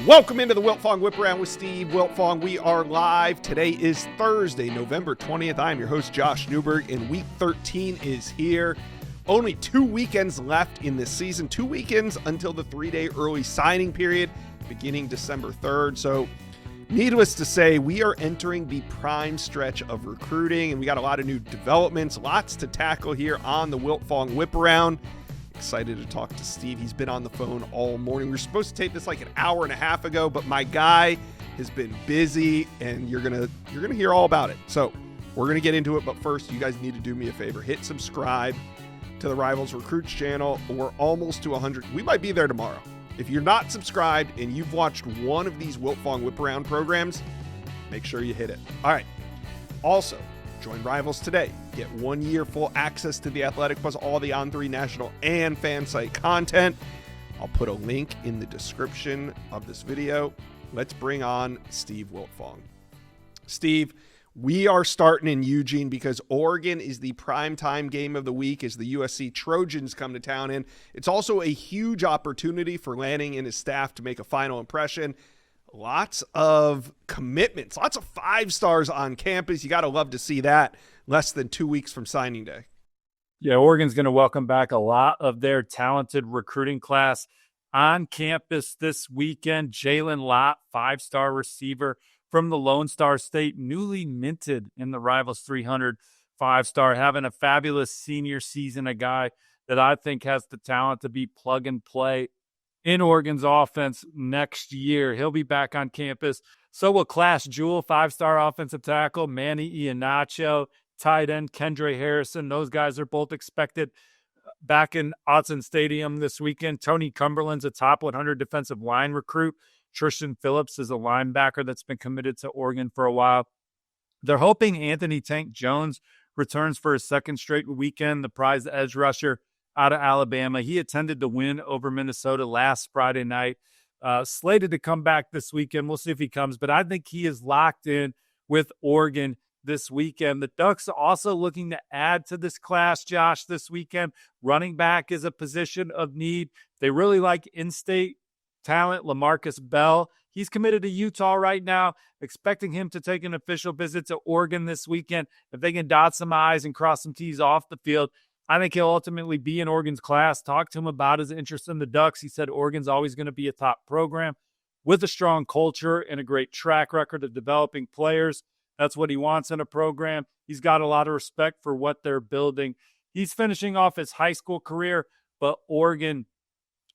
Welcome into the Wiltfong Whiparound with Steve Wiltfong. We are live. Today is Thursday, November 20th. I am your host, Josh Newberg, and Week 13 is here. Only 2 weekends left in this season. 2 weekends until the 3-day early signing period, beginning December 3rd. So, needless to say, we are entering the prime stretch of recruiting, and we got a lot of new developments, lots to tackle here on the Wiltfong Whiparound. Excited to talk to Steve. He's been on the phone all morning. We were supposed to tape this like an hour and a half ago, but my guy has been busy, and you're gonna hear all about it. So we're gonna get into it, but first, you guys need to do me a favor. Hit subscribe to the Rivals Recruits channel. We're almost to 100. We might be there tomorrow. If you're not subscribed and you've watched one of these Wiltfong Whiparound programs, make sure you hit it. All right. Also, join Rivals today. Get 1 year full access to The Athletic plus all the On3 national and fan site content. I'll put a link in the description of this video. Let's bring on Steve Wiltfong. Steve, we are starting in Eugene because Oregon is the primetime game of the week as the USC Trojans come to town. And it's also a huge opportunity for Lanning and his staff to make a final impression. Lots of commitments, lots of 5 stars on campus. You got to love to see that less than 2 weeks from signing day. Yeah, Oregon's going to welcome back a lot of their talented recruiting class on campus this weekend. Jalen Lott, 5-star receiver from the Lone Star State, newly minted in the Rivals 300 5-star, having a fabulous senior season, a guy that I think has the talent to be plug and play in Oregon's offense next year. He'll be back on campus. So will Class Jewel, 5-star offensive tackle, Manny Iannacho, tight end Kendre Harrison. Those guys are both expected back in Autzen Stadium this weekend. Tony Cumberland's a top 100 defensive line recruit. Tristan Phillips is a linebacker that's been committed to Oregon for a while. They're hoping Anthony Tank Jones returns for his second straight weekend, the prize edge rusher out of Alabama. He attended the win over Minnesota last Friday night. Slated to come back this weekend. We'll see if he comes, but I think he is locked in with Oregon this weekend. The Ducks are also looking to add to this class, Josh, this weekend. Running back is a position of need. They really like in-state talent, LaMarcus Bell. He's committed to Utah right now, expecting him to take an official visit to Oregon this weekend. If they can dot some I's and cross some T's off the field, I think he'll ultimately be in Oregon's class. Talk to him about his interest in the Ducks. He said Oregon's always going to be a top program with a strong culture and a great track record of developing players. That's what he wants in a program. He's got a lot of respect for what they're building. He's finishing off his high school career, but Oregon,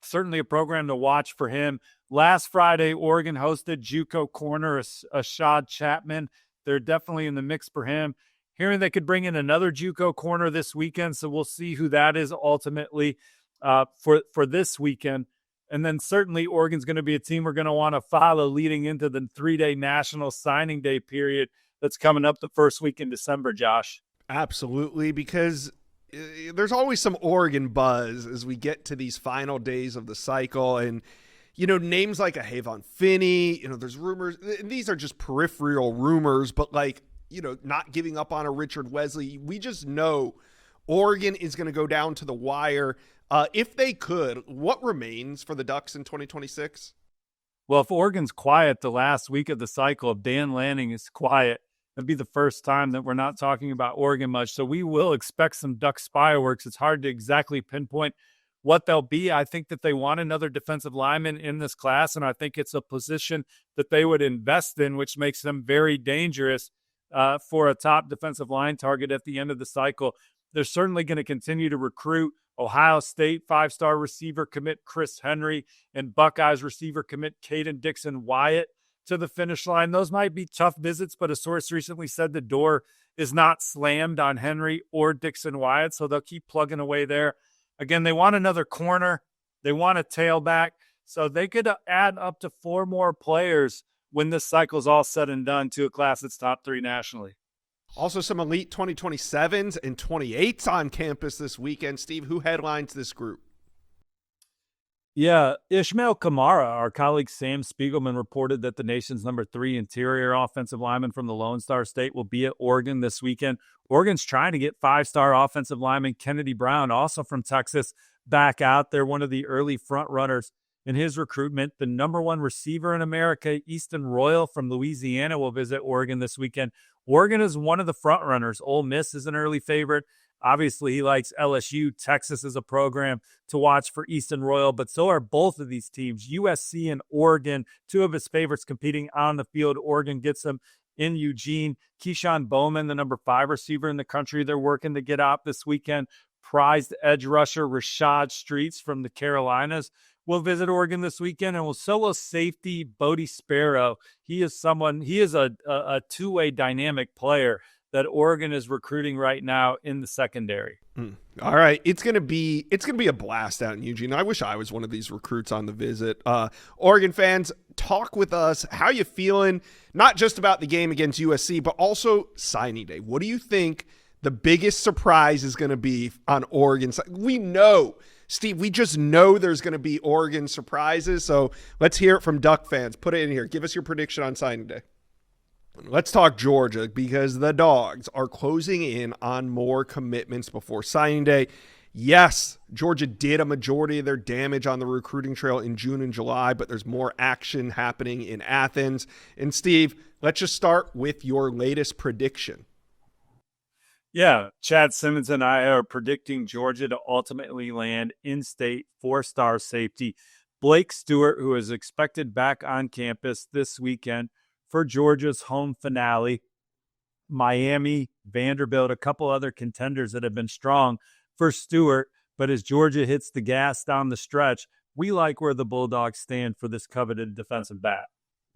certainly a program to watch for him. Last Friday, Oregon hosted JUCO corner Ashad Chapman. They're definitely in the mix for him. Hearing they could bring in another JUCO corner this weekend, so we'll see who that is ultimately for this weekend. And then certainly Oregon's going to be a team we're going to want to follow leading into the 3-day national signing day period that's coming up the first week in December, Josh. Absolutely, because there's always some Oregon buzz as we get to these final days of the cycle. And, you know, names like a Havon Finney, you know, there's rumors. These are just peripheral rumors, but like, you know, not giving up on a Richard Wesley. We just know Oregon is going to go down to the wire. If they could, what remains for the Ducks in 2026? Well, if Oregon's quiet the last week of the cycle, if Dan Lanning is quiet, it'll be the first time that we're not talking about Oregon much. So we will expect some Ducks fireworks. It's hard to exactly pinpoint what they'll be. I think that they want another defensive lineman in this class, and I think it's a position that they would invest in, which makes them very dangerous for a top defensive line target at the end of the cycle. They're certainly going to continue to recruit. Ohio State 5-star receiver commit Chris Henry and Buckeyes receiver commit Caden Dixon-Wyatt to the finish line. Those might be tough visits, but a source recently said the door is not slammed on Henry or Dixon-Wyatt, so they'll keep plugging away there. Again, they want another corner. They want a tailback, so they could add up to 4 more players when this cycle's all said and done to a class that's top 3 nationally. Also some elite 2027s and 28s on campus this weekend. Steve, who headlines this group? Yeah, Ishmael Kamara, our colleague Sam Spiegelman reported that the nation's number 3 interior offensive lineman from the Lone Star State will be at Oregon this weekend. Oregon's trying to get 5-star offensive lineman Kennedy Brown, also from Texas, back out there, one of the early front runners in his recruitment. The number one receiver in America, Easton Royal from Louisiana, will visit Oregon this weekend. Oregon is one of the front runners. Ole Miss is an early favorite. Obviously, he likes LSU. Texas is a program to watch for Easton Royal, but so are both of these teams, USC and Oregon, two of his favorites competing on the field. Oregon gets them in Eugene. Keyshawn Bowman, the number 5 receiver in the country, they're working to get out this weekend. Prized edge rusher Rashad Streets from the Carolinas will visit Oregon this weekend, and so will safety Bodie Sparrow. He is a two-way dynamic player that Oregon is recruiting right now in the secondary. All right, it's gonna be a blast out in Eugene. I wish I was one of these recruits on the visit. Oregon fans, talk with us. How you feeling? Not just about the game against USC, but also signing day. What do you think the biggest surprise is going to be on Oregon? We know, Steve, we just know there's going to be Oregon surprises. So let's hear it from Duck fans. Put it in here. Give us your prediction on signing day. Let's talk Georgia, because the Dogs are closing in on more commitments before signing day. Yes, Georgia did a majority of their damage on the recruiting trail in June and July, but there's more action happening in Athens. And Steve, let's just start with your latest prediction. Yeah, Chad Simmons and I are predicting Georgia to ultimately land in-state 4-star safety Blake Stewart, who is expected back on campus this weekend for Georgia's home finale. Miami, Vanderbilt, a couple other contenders that have been strong for Stewart, but as Georgia hits the gas down the stretch, we like where the Bulldogs stand for this coveted defensive back.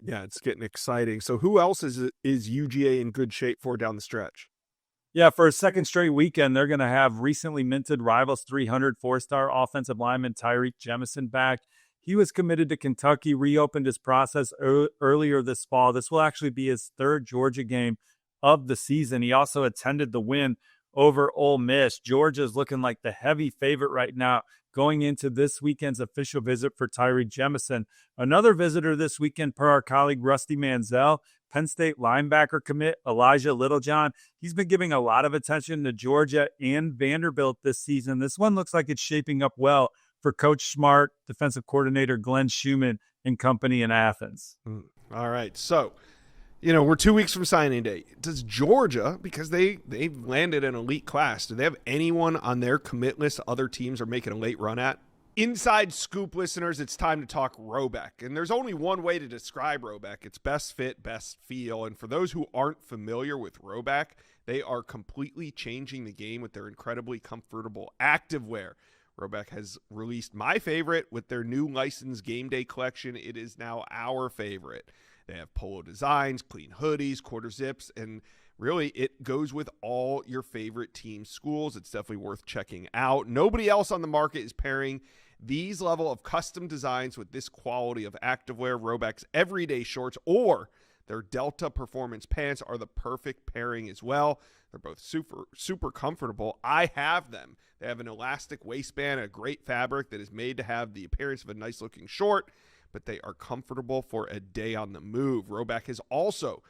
Yeah, it's getting exciting. So who else is UGA in good shape for down the stretch? Yeah, for a second straight weekend, they're going to have recently minted Rivals 300 4-star offensive lineman Tyreek Jemison back. He was committed to Kentucky, reopened his process earlier this fall. This will actually be his 3rd Georgia game of the season. He also attended the win over Ole Miss. Georgia is looking like the heavy favorite right now going into this weekend's official visit for Tyreek Jemison. Another visitor this weekend, per our colleague Rusty Manziel, Penn State linebacker commit Elijah Littlejohn. He's been giving a lot of attention to Georgia and Vanderbilt this season. This one looks like it's shaping up well for Coach Smart, defensive coordinator Glenn Schumann and company in Athens. All right. So, we're 2 weeks from signing day. Does Georgia, because they've landed an elite class, do they have anyone on their commit list other teams are making a late run at? Inside scoop listeners, it's time to talk Roebuck. And there's only one way to describe Roebuck. It's best fit, best feel. And for those who aren't familiar with Roebuck, they are completely changing the game with their incredibly comfortable activewear. Roebuck has released my favorite with their new licensed game day collection. It is now our favorite. They have polo designs, clean hoodies, quarter zips, and really it goes with all your favorite team schools. It's definitely worth checking out. Nobody else on the market is pairing these level of custom designs with this quality of activewear. Roebuck's everyday shorts or their Delta Performance pants are the perfect pairing as well. They're both super comfortable. I have them. They have an elastic waistband, a great fabric that is made to have the appearance of a nice looking short, but they are comfortable for a day on the move. Roebuck has also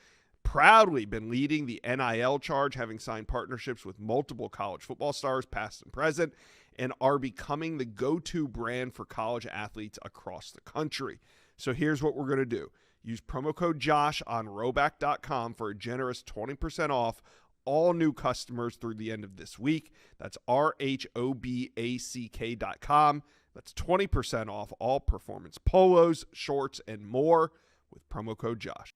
proudly been leading the NIL charge, having signed partnerships with multiple college football stars, past and present, and are becoming the go-to brand for college athletes across the country. So here's what we're going to do. Use promo code JOSH on Roebuck.com for a generous 20% off all new customers through the end of this week. That's RHOBACK.com. That's 20% off all performance polos, shorts, and more with promo code JOSH.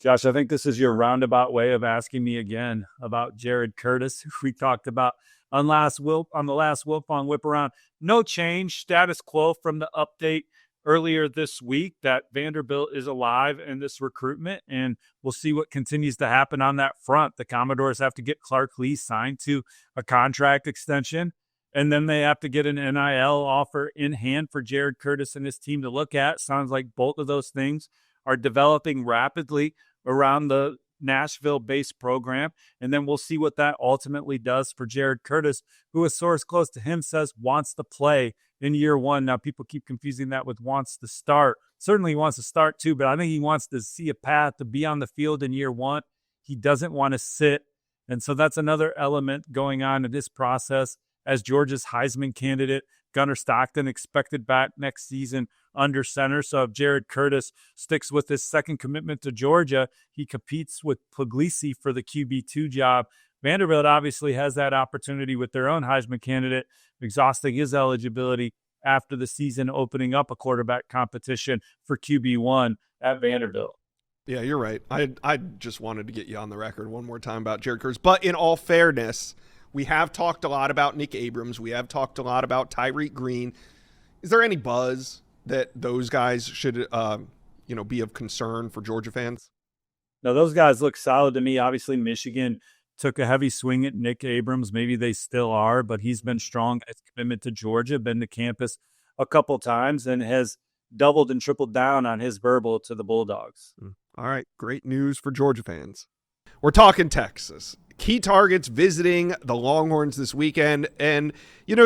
Josh, I think this is your roundabout way of asking me again about Jared Curtis, who we talked about on the last Wiltfong Whiparound. No change, status quo from the update earlier this week that Vanderbilt is alive in this recruitment, and we'll see what continues to happen on that front. The Commodores have to get Clark Lee signed to a contract extension, and then they have to get an NIL offer in hand for Jared Curtis and his team to look at. Sounds like both of those things are developing rapidly around the Nashville-based program, and then we'll see what that ultimately does for Jared Curtis, who a source close to him says wants to play in year one. Now, people keep confusing that with wants to start. Certainly he wants to start too, but I think he wants to see a path to be on the field in year one. He doesn't want to sit, and so that's another element going on in this process as Georgia's Heisman candidate. Gunnar Stockton expected back next season. under center. So if Jared Curtis sticks with his second commitment to Georgia, he competes with Puglisi for the QB2 job. Vanderbilt obviously has that opportunity with their own Heisman candidate, exhausting his eligibility after the season, opening up a quarterback competition for QB1 at Vanderbilt. Yeah, you're right. I just wanted to get you on the record one more time about Jared Curtis. But in all fairness, we have talked a lot about Nick Abrams. We have talked a lot about Tyreek Green. Is there any buzz that those guys should, be of concern for Georgia fans? No, those guys look solid to me. Obviously, Michigan took a heavy swing at Nick Abrams. Maybe they still are, but he's been strong at commitment to Georgia, been to campus a couple times, and has doubled and tripled down on his verbal to the Bulldogs. All right, great news for Georgia fans. We're talking Texas. Key targets visiting the Longhorns this weekend. And,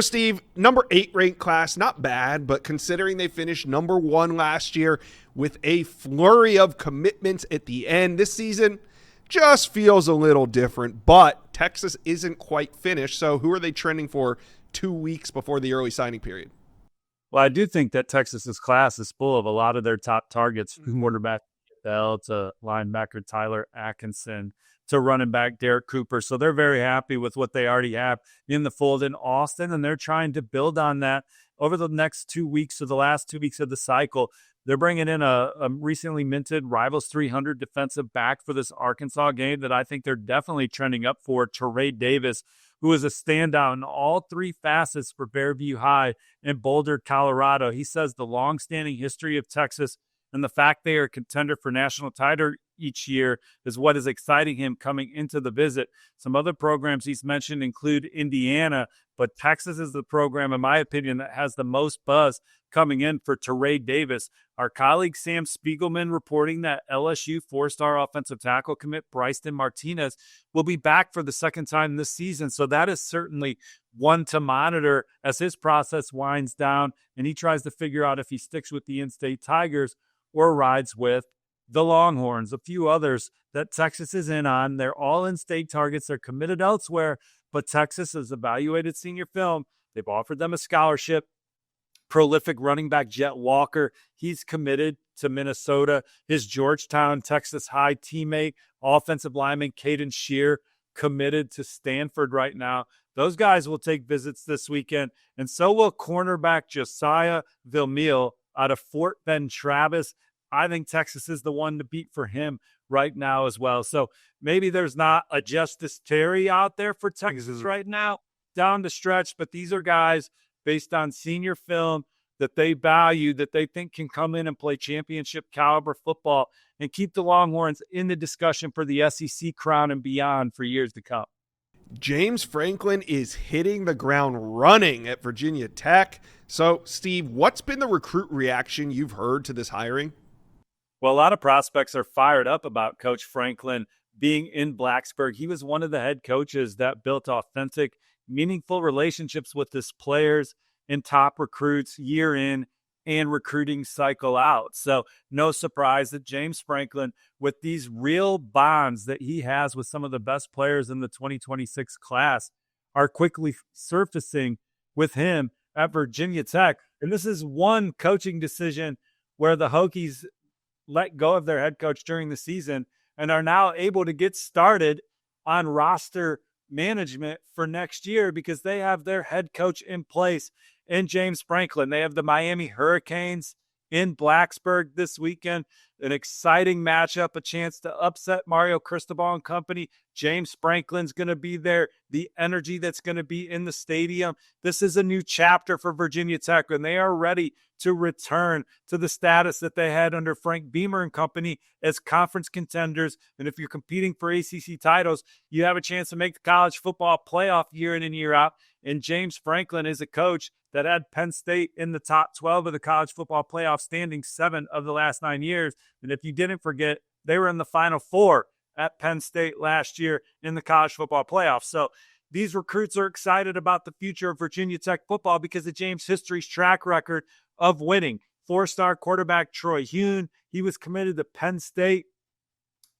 Steve, number 8 ranked class, not bad, but considering they finished number 1 last year with a flurry of commitments at the end, this season just feels a little different. But Texas isn't quite finished, so who are they trending for 2 weeks before the early signing period? Well, I do think that Texas's class is full of a lot of their top targets, from quarterback Bell to linebacker Tyler Atkinson to running back Derek Cooper. So they're very happy with what they already have in the fold in Austin, and they're trying to build on that over the next 2 weeks, or the last 2 weeks of the cycle. They're bringing in a recently minted Rivals 300 defensive back for this Arkansas game that I think they're definitely trending up for, Teray Davis, who is a standout in all 3 facets for Fairview High in Boulder, Colorado. He says the longstanding history of Texas and the fact they are a contender for national title each year is what is exciting him coming into the visit. Some other programs he's mentioned include Indiana, but Texas is the program, in my opinion, that has the most buzz coming in for Teray Davis. Our colleague Sam Spiegelman reporting that LSU 4-star offensive tackle commit Bryson Martinez will be back for the second time this season. So that is certainly one to monitor as his process winds down and he tries to figure out if he sticks with the in-state Tigers or rides with the Longhorns. A few others that Texas is in on. They're all in-state targets. They're committed elsewhere, but Texas has evaluated senior film. They've offered them a scholarship. Prolific running back Jet Walker, he's committed to Minnesota. His Georgetown, Texas High teammate, offensive lineman Caden Shear, committed to Stanford right now. Those guys will take visits this weekend, and so will cornerback Josiah Villamil out of Fort Bend Travis. I think Texas is the one to beat for him right now as well. So maybe there's not a Justice Terry out there for Texas right now down the stretch, but these are guys based on senior film that they value, that they think can come in and play championship caliber football and keep the Longhorns in the discussion for the SEC crown and beyond for years to come. James Franklin is hitting the ground running at Virginia Tech. So, Steve, what's been the recruit reaction you've heard to this hiring? Well, a lot of prospects are fired up about Coach Franklin being in Blacksburg. He was one of the head coaches that built authentic, meaningful relationships with his players and top recruits year in and recruiting cycle out. So no surprise that James Franklin, with these real bonds that he has with some of the best players in the 2026 class, are quickly surfacing with him at Virginia Tech. And this is one coaching decision where the Hokies let go of their head coach during the season and are now able to get started on roster management for next year because they have their head coach in place in James Franklin. They have the Miami Hurricanes in Blacksburg this weekend. An exciting matchup, a chance to upset Mario Cristobal and company. James Franklin's going to be there. The energy that's going to be in the stadium. This is a new chapter for Virginia Tech, and they are ready to return to the status that they had under Frank Beamer and company as conference contenders. And if you're competing for ACC titles, you have a chance to make the college football playoff year in and year out. And James Franklin is a coach that had Penn State in the top 12 of the college football playoff standing 7 of the last 9 years. And if you didn't forget, they were in the Final Four at Penn State last year in the college football playoffs. So these recruits are excited about the future of Virginia Tech football because of James' history's track record of winning. 4-star quarterback Troy Hune, he was committed to Penn State.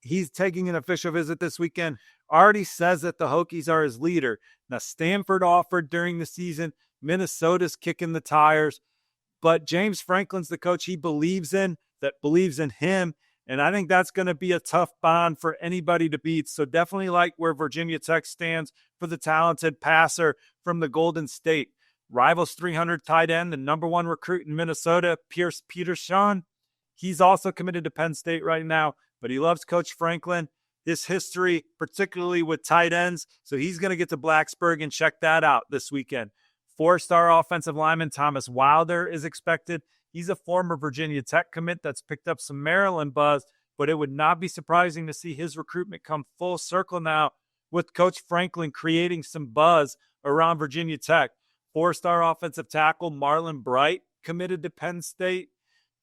He's taking an official visit this weekend. Already says that the Hokies are his leader. Now, Stanford offered during the season. Minnesota's kicking the tires. but James Franklin's the coach he believes in, that believes in him. And I think that's going to be a tough bond for anybody to beat. So definitely like where Virginia Tech stands for the talented passer from the Golden State. Rivals 300 tight end, the number one recruit in Minnesota, Pierce Peterson. He's also committed to Penn State right now, but he loves Coach Franklin, his history, particularly with tight ends. So he's going to get to Blacksburg and check that out this weekend. 4-star offensive lineman Thomas Wilder is expected. He's a former Virginia Tech commit that's picked up some Maryland buzz, but it would not be surprising to see his recruitment come full circle now with Coach Franklin creating some buzz around Virginia Tech. 4-star offensive tackle Marlon Bright committed to Penn State.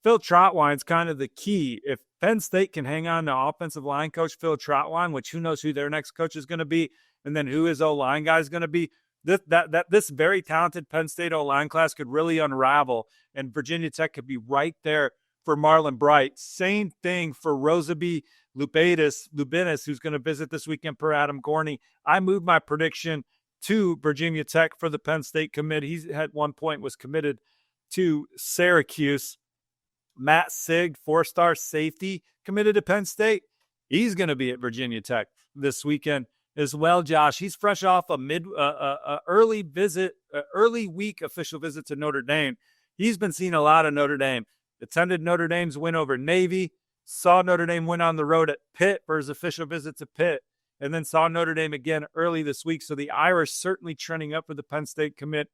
Phil Trotwine's kind of the key. If Penn State can hang on to offensive line coach Phil Trotwine, which who knows who their next coach is going to be, and then who his O-line guy is going to be, this very talented Penn State O-line class could really unravel, and Virginia Tech could be right there for Marlon Bright. Same thing for Roseby Lubinis, who's going to visit this weekend per Adam Gorney. I moved my prediction to Virginia Tech for the Penn State commit. He at one point was committed to Syracuse. Matt Sigg, 4-star safety, committed to Penn State. He's going to be at Virginia Tech this weekend as well, Josh. He's fresh off a early week official visit to Notre Dame. He's been seeing a lot of Notre Dame. Attended Notre Dame's win over Navy, saw Notre Dame win on the road at Pitt for his official visit to Pitt, and then saw Notre Dame again early this week. So the Irish certainly trending up for the Penn State commit.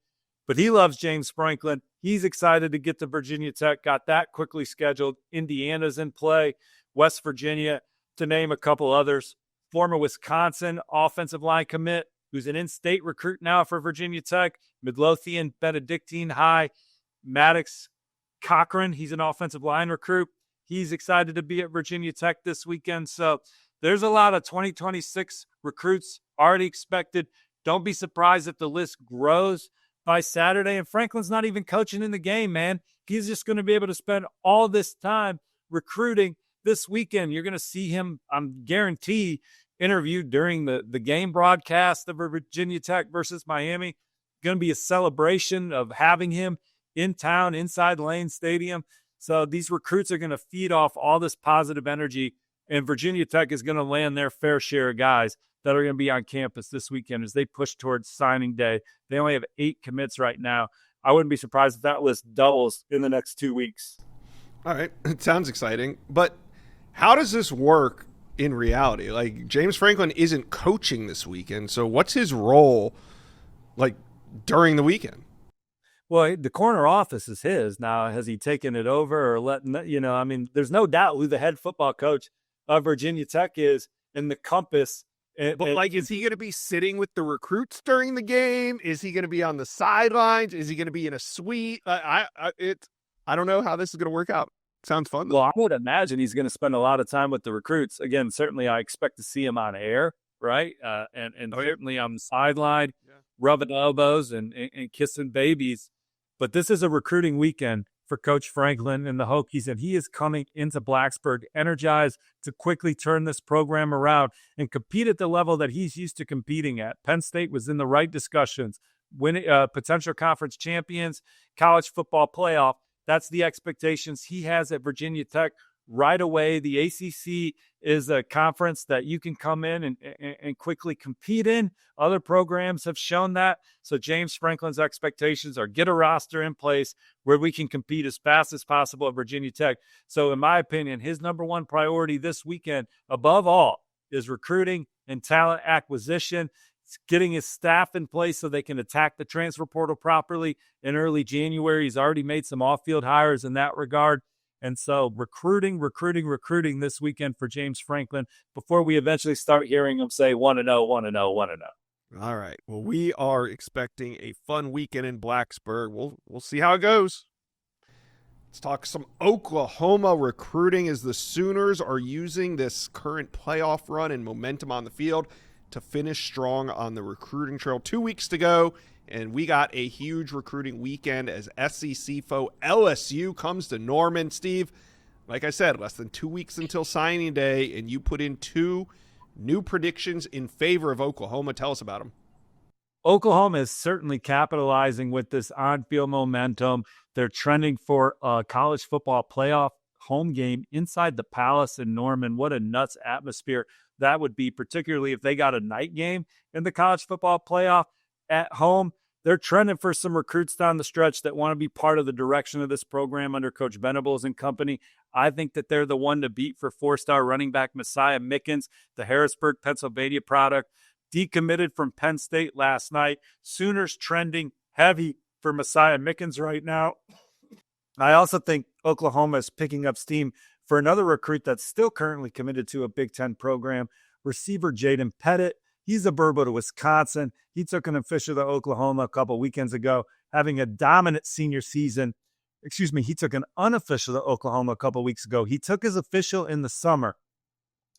But he loves James Franklin. He's excited to get to Virginia Tech, got that quickly scheduled. Indiana's in play, West Virginia, to name a couple others. Former Wisconsin offensive line commit, who's an in-state recruit now for Virginia Tech, Midlothian Benedictine High. Maddox Cochran, he's an offensive line recruit. He's excited to be at Virginia Tech this weekend. So there's a lot of 2026 recruits already expected. Don't be surprised if the list grows by Saturday. And Franklin's not even coaching in the game, man. He's just going to be able to spend all this time recruiting this weekend. You're going to see him, I'm guaranteed, interviewed during the game broadcast of Virginia Tech versus Miami. Going to be a celebration of having him in town, inside Lane Stadium. So these recruits are going to feed off all this positive energy, and Virginia Tech is going to land their fair share of guys that are going to be on campus this weekend as they push towards signing day. They only have 8 commits right now. I wouldn't be surprised if that list doubles in the next 2 weeks. All right. It sounds exciting. But how does this work in reality? Like, James Franklin isn't coaching this weekend, so what's his role, like, during the weekend? Well, the corner office is his. Now, has he taken it over or there's no doubt who the head football coach of Virginia Tech is in the compass. But is he going to be sitting with the recruits during the game? Is he going to be on the sidelines? Is he going to be in a suite? I don't know how this is going to work out. Sounds fun, though. Well, I would imagine he's going to spend a lot of time with the recruits. Again, certainly I expect to see him on air, right? And certainly on the sideline, rubbing elbows and kissing babies. But this is a recruiting weekend for Coach Franklin and the Hokies, and he is coming into Blacksburg energized to quickly turn this program around and compete at the level that he's used to competing at. Penn State was in the right discussions, winning potential conference champions, college football playoff. That's the expectations he has at Virginia Tech right away. The ACC is a conference that you can come in and quickly compete in. Other programs have shown that. So James Franklin's expectations are get a roster in place where we can compete as fast as possible at Virginia Tech. So in my opinion, his number one priority this weekend, above all, is recruiting and talent acquisition. It's getting his staff in place so they can attack the transfer portal properly in early January. He's already made some off-field hires in that regard. And so recruiting this weekend for James Franklin before we eventually start hearing him say 1-0, 1-0, 1-0. All right. Well, we are expecting a fun weekend in Blacksburg. We'll see how it goes. Let's talk some Oklahoma recruiting as the Sooners are using this current playoff run and momentum on the field to finish strong on the recruiting trail. 2 weeks to go. And we got a huge recruiting weekend as SEC foe LSU comes to Norman. Steve, like I said, less than 2 weeks until signing day, and you put in 2 new predictions in favor of Oklahoma. Tell us about them. Oklahoma is certainly capitalizing with this on-field momentum. They're trending for a college football playoff home game inside the Palace in Norman. What a nuts atmosphere that would be, particularly if they got a night game in the college football playoff at home. They're trending for some recruits down the stretch that want to be part of the direction of this program under Coach Venables and company. I think that they're the one to beat for four-star running back Messiah Mickens, the Harrisburg, Pennsylvania product, decommitted from Penn State last night. Sooners trending heavy for Messiah Mickens right now. I also think Oklahoma is picking up steam for another recruit that's still currently committed to a Big Ten program, receiver Jaden Pettit. He's a Burbo to Wisconsin. He took an official to Oklahoma a couple weekends ago, having a dominant senior season. He took an unofficial to Oklahoma a couple weeks ago. He took his official in the summer.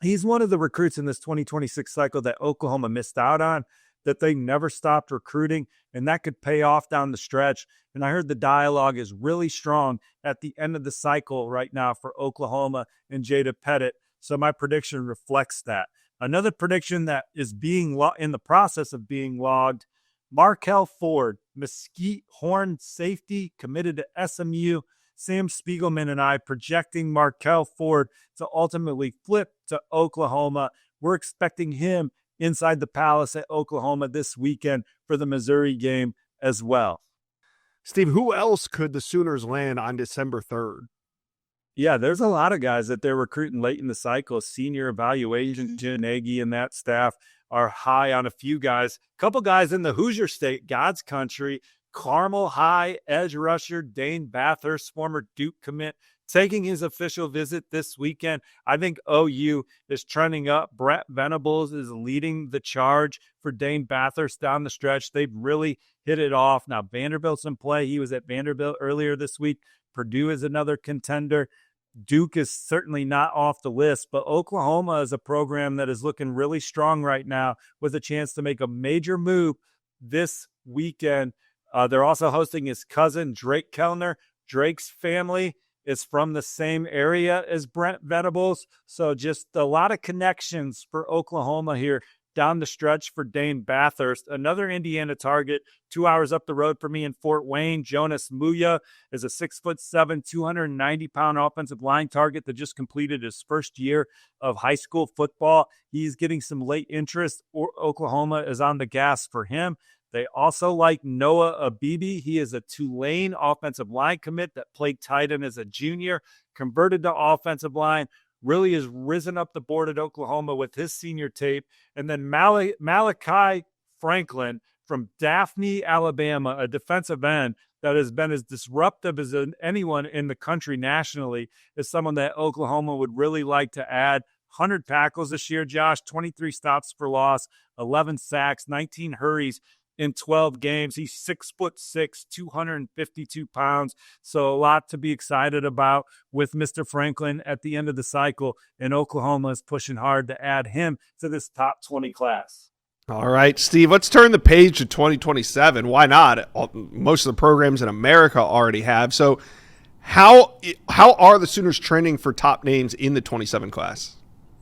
He's one of the recruits in this 2026 cycle that Oklahoma missed out on, that they never stopped recruiting, and that could pay off down the stretch. And I heard the dialogue is really strong at the end of the cycle right now for Oklahoma and Jada Pettit. So my prediction reflects that. Another prediction that is being in the process of being logged, Markel Ford, Mesquite Horn safety, committed to SMU. Sam Spiegelman and I projecting Markel Ford to ultimately flip to Oklahoma. We're expecting him inside the Palace at Oklahoma this weekend for the Missouri game as well. Steve, who else could the Sooners land on December 3rd? Yeah, there's a lot of guys that they're recruiting late in the cycle. Senior evaluation, Jen Nagy and that staff are high on a few guys. A couple guys in the Hoosier State, God's country, Carmel High edge rusher Dane Bathurst, former Duke commit, taking his official visit this weekend. I think OU is trending up. Brett Venables is leading the charge for Dane Bathurst down the stretch. They've really hit it off. Now, Vanderbilt's in play. He was at Vanderbilt earlier this week. Purdue is another contender. Duke is certainly not off the list, but Oklahoma is a program that is looking really strong right now with a chance to make a major move this weekend. They're also hosting his cousin, Drake Kellner. Drake's family is from the same area as Brent Venables. So just a lot of connections for Oklahoma here down the stretch for Dane Bathurst. Another Indiana target 2 hours up the road for me in Fort Wayne. Jonas Muya is a 6'7", 290-pound offensive line target that just completed his first year of high school football. He's getting some late interest. Oklahoma is on the gas for him. They also like Noah Abibi. He is a Tulane offensive line commit that played tight end as a junior, converted to offensive line, really has risen up the board at Oklahoma with his senior tape. And then Malachi Franklin from Daphne, Alabama, a defensive end that has been as disruptive as anyone in the country nationally, is someone that Oklahoma would really like to add. 100 tackles this year, Josh, 23 stops for loss, 11 sacks, 19 hurries in 12 games. He's 6'6", 252 pounds. So a lot to be excited about with Mr. Franklin at the end of the cycle. And Oklahoma is pushing hard to add him to this top 20 class. All right, Steve, let's turn the page to 2027. Why not? Most of the programs in America already have. So how are the Sooners trending for top names in the 27 class?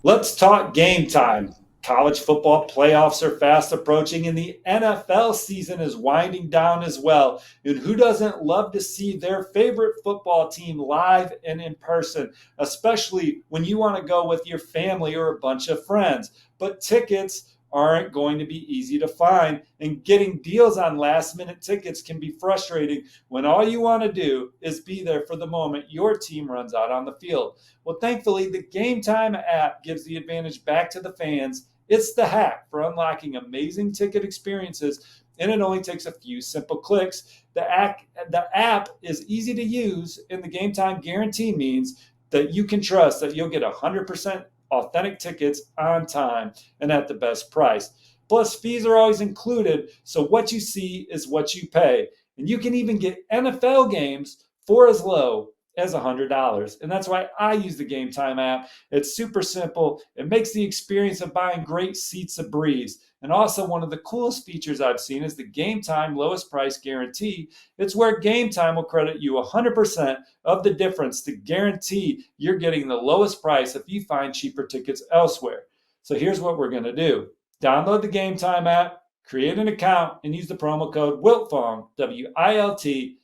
Let's talk game time. College football playoffs are fast approaching, and the NFL season is winding down as well. And who doesn't love to see their favorite football team live and in person, especially when you want to go with your family or a bunch of friends? But tickets aren't going to be easy to find, and getting deals on last-minute tickets can be frustrating when all you want to do is be there for the moment your team runs out on the field. Well, thankfully, the Game Time app gives the advantage back to the fans. It's the hack for unlocking amazing ticket experiences, and it only takes a few simple clicks. The app is easy to use, and the Game Time guarantee means that you can trust that you'll get 100% authentic tickets on time and at the best price. Plus, fees are always included, so what you see is what you pay. And you can even get NFL games for as low as $100. And that's why I use the Game Time app. It's super simple. It makes the experience of buying great seats a breeze. And also, one of the coolest features I've seen is the Game Time lowest price guarantee. It's where Game Time will credit you 100% of the difference to guarantee you're getting the lowest price if you find cheaper tickets elsewhere. So here's what we're going to do. Download the Game Time app, Create an account and use the promo code Wiltfong, WILTFONG,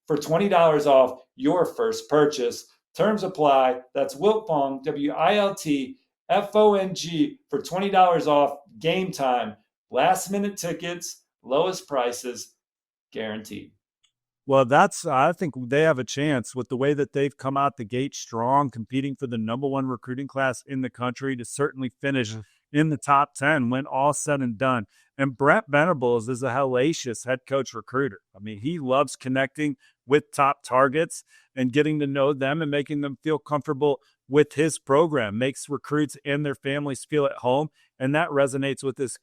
for $20 off your first purchase. Terms apply. That's Wiltfong, WILTFONG, for $20 off. Game time. Last minute tickets, lowest prices, guaranteed. Well, I think they have a chance with the way that they've come out the gate strong, competing for the number one recruiting class in the country to certainly finish in the top 10 when all said and done. And Brent Venables is a hellacious head coach recruiter. I mean, he loves connecting with top targets and getting to know them and making them feel comfortable with his program, makes recruits and their families feel at home. And that resonates with this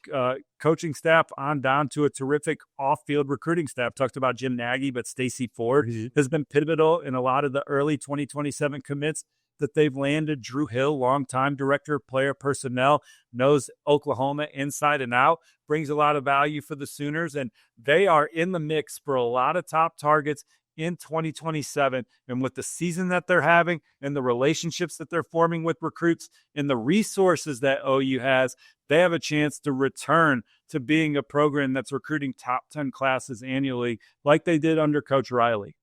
coaching staff on down to a terrific off-field recruiting staff. Talked about Jim Nagy, but Stacey Ford has been pivotal in a lot of the early 2027 commits that they've landed. Drew Hill, longtime director of player personnel, knows Oklahoma inside and out, brings a lot of value for the Sooners, and they are in the mix for a lot of top targets in 2027. And with the season that they're having and the relationships that they're forming with recruits and the resources that OU has, they have a chance to return to being a program that's recruiting top 10 classes annually like they did under Coach Riley.